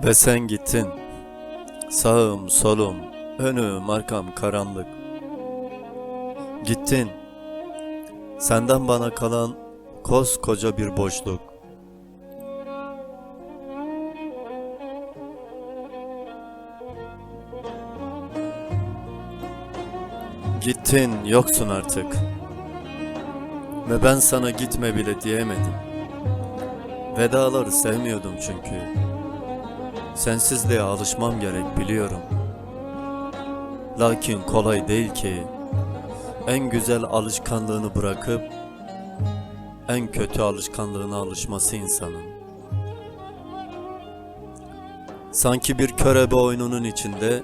Ve sen gittin. Sağım solum, önüm arkam karanlık. Gittin. Senden bana kalan koskoca bir boşluk. Gittin, yoksun artık. Ve ben sana gitme bile diyemedim. Vedaları sevmiyordum çünkü. Sensizliğe alışmam gerek biliyorum. Lakin kolay değil ki en güzel alışkanlığını bırakıp en kötü alışkanlığına alışması insanın. Sanki bir körebe oyununun içinde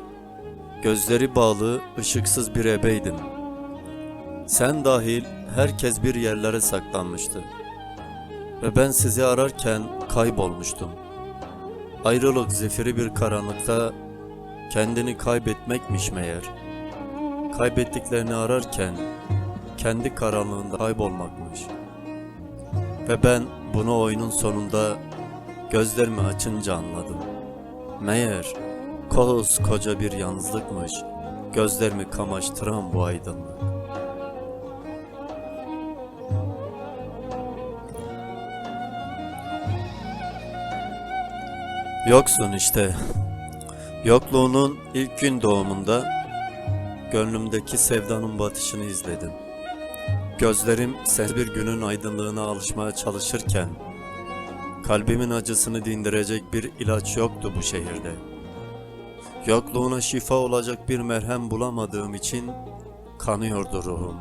gözleri bağlı ışıksız bir ebeydim. Sen dahil herkes bir yerlere saklanmıştı. Ve ben sizi ararken kaybolmuştum. Ayrılık zifiri bir karanlıkta kendini kaybetmekmiş meğer. Kaybettiklerini ararken kendi karanlığında kaybolmakmış. Ve ben bunu oyunun sonunda gözlerimi açınca anladım. Meğer koskoca bir yalnızlıkmış gözlerimi kamaştıran bu aydınlık. Yoksun işte. Yokluğunun ilk gün doğumunda gönlümdeki sevdanın batışını izledim. Gözlerim sensiz bir günün aydınlığına alışmaya çalışırken kalbimin acısını dindirecek bir ilaç yoktu bu şehirde. Yokluğuna şifa olacak bir merhem bulamadığım için kanıyordu ruhum.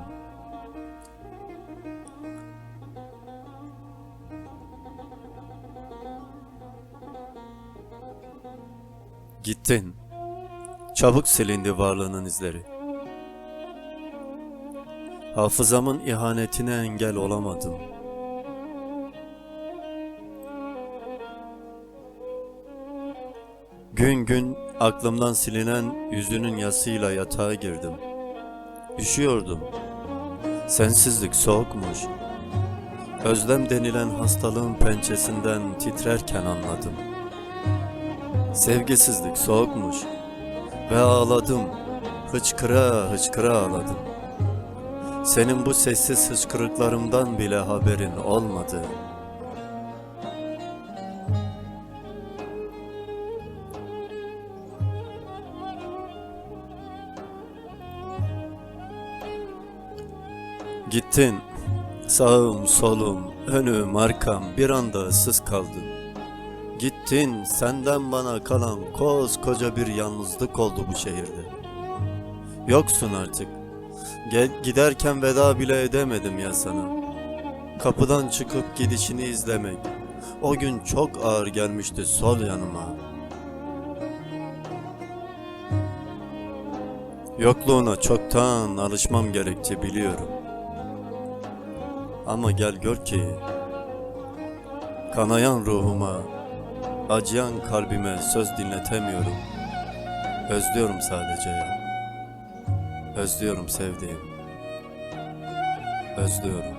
Gittin. Çabuk silindi varlığının izleri. Hafızamın ihanetine engel olamadım. Gün gün aklımdan silinen yüzünün yasıyla yatağa girdim. Üşüyordum. Sensizlik soğukmuş. Özlem denilen hastalığın pençesinden titrerken anladım. Sevgisizlik soğukmuş. Ve ağladım. Hıçkıra hıçkıra ağladım. Senin bu sessiz hıçkırıklarımdan bile haberin olmadı. Gittin. Sağım solum, önüm arkam bir anda ıssız kaldım. Gittin, senden bana kalan koskoca bir yalnızlık oldu bu şehirde. Yoksun artık. Giderken veda bile edemedim ya sana. Kapıdan çıkıp gidişini izlemek o gün çok ağır gelmişti sol yanıma. Yokluğuna çoktan alışmam gerekti biliyorum. Ama gel gör ki kanayan ruhuma, acıyan kalbime söz dinletemiyorum. Özlüyorum sadece. Özlüyorum sevdiğim. Özlüyorum.